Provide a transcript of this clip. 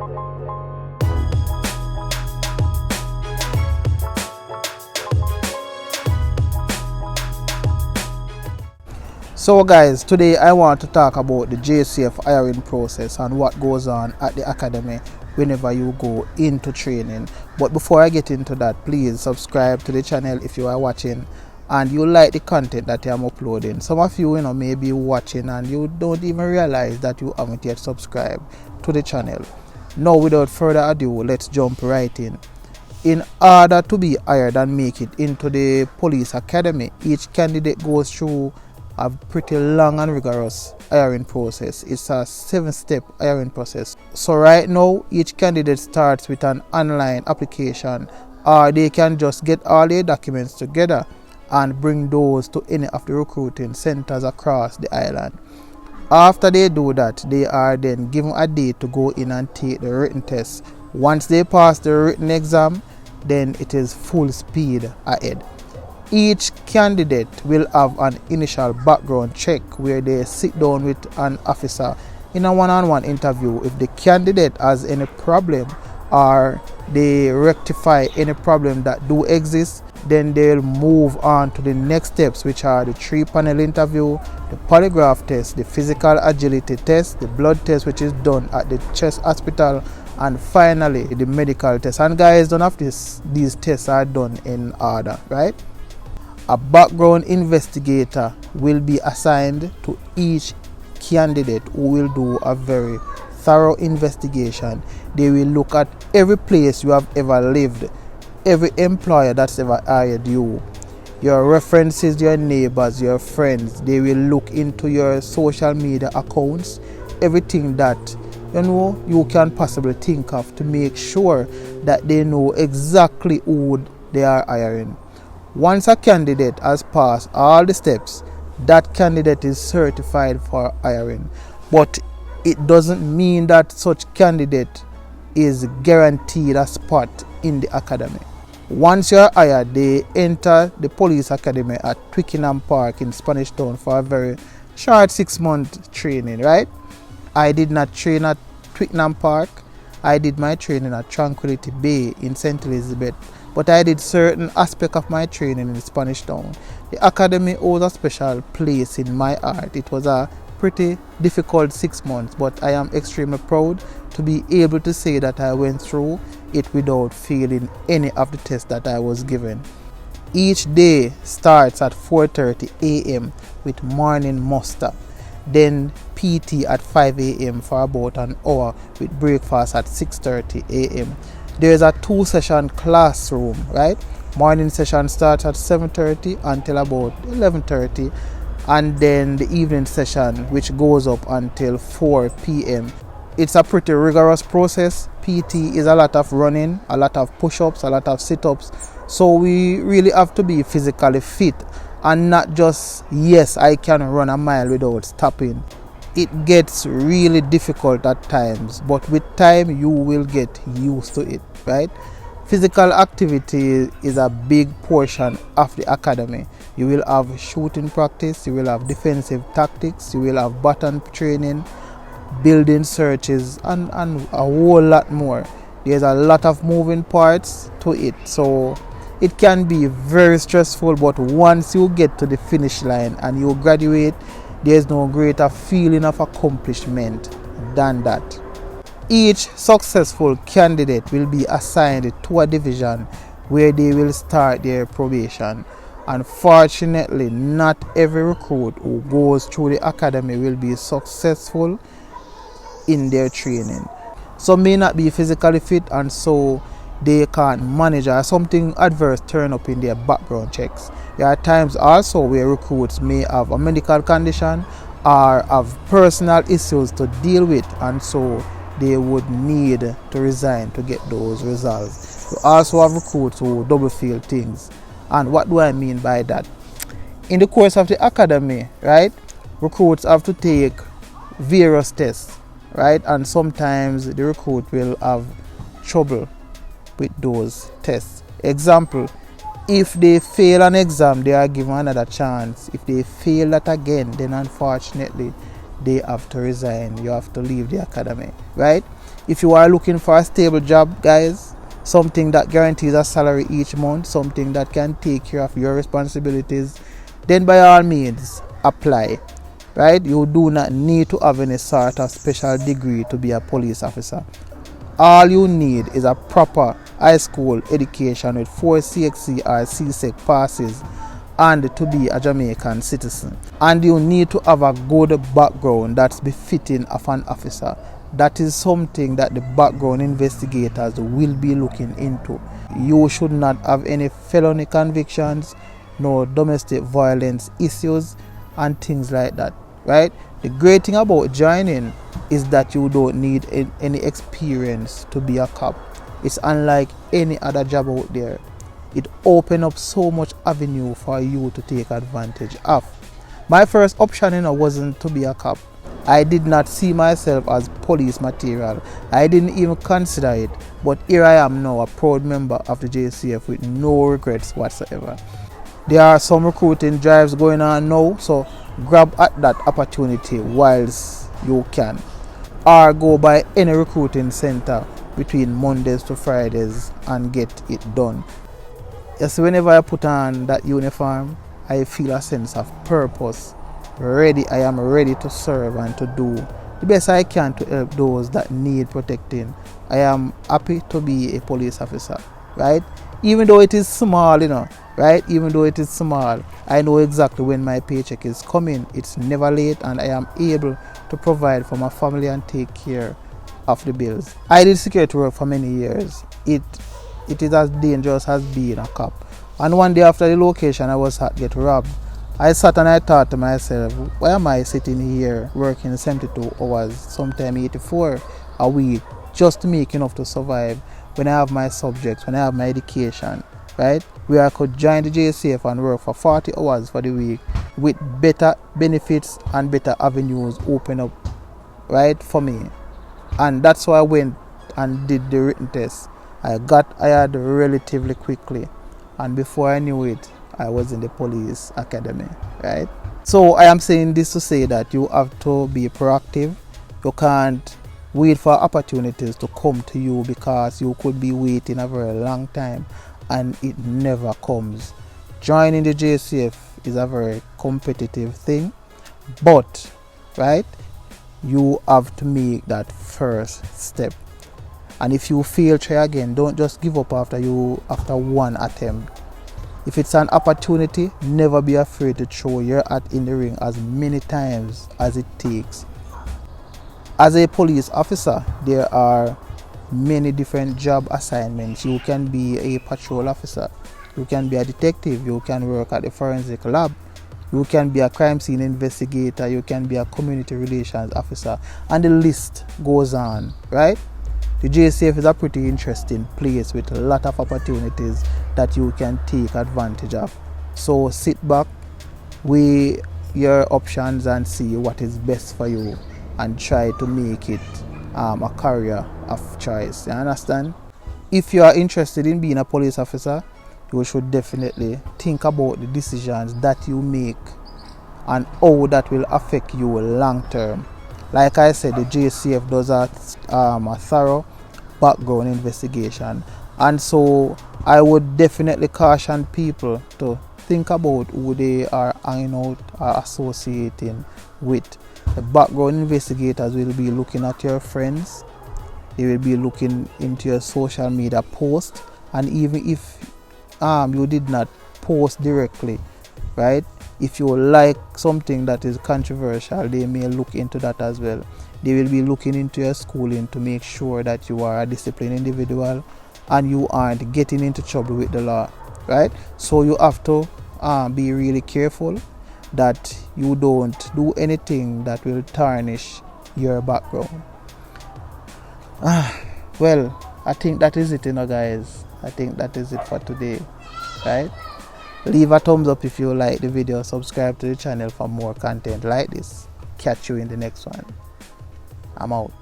So guys, today I want to talk about the JCF hiring process and what goes on at the academy whenever you go into training. But before I get into that, please subscribe to the channel if you are watching and you like the content that I am uploading. Some of you, may be watching and you don't even realize that you haven't yet subscribed to the channel. Now without further ado, let's jump right in. In order to be hired and make it into the police academy, each candidate goes through a pretty long and rigorous hiring process. It's a 7-step hiring process. So right now, each candidate starts with an online application, or they can just get all their documents together and bring those to any of the recruiting centers across the island. After they do that, they are then given a day to go in and take the written test. Once they pass the written exam, then it is full speed ahead. Each candidate will have an initial background check where they sit down with an officer in a one-on-one interview. If the candidate has any problem or they rectify any problem that do exist, then they'll move on to the next steps, which are the 3-panel interview, the polygraph test, the physical agility test, the blood test, which is done at the chest hospital, and finally the medical test. And guys, none of these tests are done in order, right? A background investigator will be assigned to each candidate who will do a very thorough investigation. They will look at every place you have ever lived, every employer that's ever hired you, your references, your neighbors, your friends. They will look into your social media accounts, everything that you can possibly think of to make sure that they know exactly who they are hiring. Once a candidate has passed all the steps, that candidate is certified for hiring. But it doesn't mean that such candidate is guaranteed a spot in the academy. Once you're hired, they enter the police academy at Twickenham Park in Spanish Town for a very short 6-month training, right? I did not train at Twickenham Park. I did my training at Tranquility Bay in St. Elizabeth. But I did certain aspect of my training in Spanish Town. The academy holds a special place in my heart. It was a pretty difficult 6 months, but I am extremely proud to be able to say that I went through it without failing any of the tests that I was given. Each day starts at 4:30 a.m. with morning muster, then PT at 5 a.m. for about an hour with breakfast at 6:30 a.m. There is a 2-session classroom, right? Morning session starts at 7:30 until about 11:30, and then the evening session, which goes up until 4 p.m. It's a pretty rigorous process. PT is a lot of running, a lot of push-ups, a lot of sit-ups. So we really have to be physically fit and not just, yes, I can run a mile without stopping. It gets really difficult at times, but with time you will get used to it, right? Physical activity is a big portion of the academy. You will have shooting practice, you will have defensive tactics, you will have baton training, building searches, and a whole lot more. There's a lot of moving parts to it, so it can be very stressful, but once you get to the finish line and you graduate, there's no greater feeling of accomplishment than that. Each successful candidate will be assigned to a division where they will start their probation. Unfortunately, not every recruit who goes through the academy will be successful in their training. Some may not be physically fit, and so they can't manage, or something adverse turn up in their background checks. There are times also where recruits may have a medical condition or have personal issues to deal with, and so they would need to resign to get those resolved. We also have recruits who double fill things. And what do I mean by that? In the course of the academy, right, recruits have to take various tests, right, and sometimes the recruit will have trouble with those tests. Example, if they fail an exam, they are given another chance. If they fail that again, then unfortunately they have to resign. You have to leave the academy, right? If you are looking for a stable job, guys, something that guarantees a salary each month, something that can take care of your responsibilities, then by all means apply. Right? You do not need to have any sort of special degree to be a police officer. All you need is a proper high school education with 4 CXC or CSEC passes and to be a Jamaican citizen. And you need to have a good background that's befitting of an officer. That is something that the background investigators will be looking into. You should not have any felony convictions, no domestic violence issues and things like that. Right? The great thing about joining is that you don't need any experience to be a cop. It's unlike any other job out there. It opens up so much avenue for you to take advantage of. My first option wasn't to be a cop. I did not see myself as police material. I didn't even consider it. But here I am now, a proud member of the JCF with no regrets whatsoever. There are some recruiting drives going on now, so grab at that opportunity whilst you can. Or go by any recruiting center between Mondays to Fridays and get it done. Yes, whenever I put on that uniform, I feel a sense of purpose. I am ready to serve and to do the best I can to help those that need protecting. I am happy to be a police officer, right? Even though it is small, right? Even though it is small, I know exactly when my paycheck is coming. It's never late and I am able to provide for my family and take care of the bills. I did security work for many years. It is as dangerous as being a cop. And one day after the location I was get robbed, I sat and I thought to myself, why am I sitting here working 72 hours, sometimes 84 a week, just to make enough to survive when I have my subjects, when I have my education, right? Where I could join the JCF and work for 40 hours for the week with better benefits and better avenues open up, right, for me. And that's why I went and did the written test. I got hired relatively quickly, and before I knew it, I was in the police academy, right? So I am saying this to say that you have to be proactive. You can't wait for opportunities to come to you because you could be waiting a very long time and it never comes. Joining the JCF is a very competitive thing, but, right, you have to make that first step. And if you fail, try again. Don't just give up after one attempt. If it's an opportunity, never be afraid to throw your hat in the ring as many times as it takes. As a police officer, there are many different job assignments. You can be a patrol officer, you can be a detective, you can work at the forensic lab, you can be a crime scene investigator, you can be a community relations officer, and the list goes on, right? The JCF is a pretty interesting place with a lot of opportunities that you can take advantage of. So sit back, weigh your options and see what is best for you and try to make it a career of choice. You understand? If you are interested in being a police officer, you should definitely think about the decisions that you make and how that will affect you long term. Like I said, the JCF does a thorough background investigation, and so I would definitely caution people to think about who they are hanging out or associating with. The background investigators will be looking at your friends, they will be looking into your social media posts, and even if you did not post directly, right? If you like something that is controversial, they may look into that as well. They will be looking into your schooling to make sure that you are a disciplined individual and you aren't getting into trouble with the law, right? So you have to be really careful that you don't do anything that will tarnish your background. Well, I think that is it, guys. I think that is it for today, right? Leave a thumbs up if you like the video. Subscribe to the channel for more content like this. Catch you in the next one. I'm out.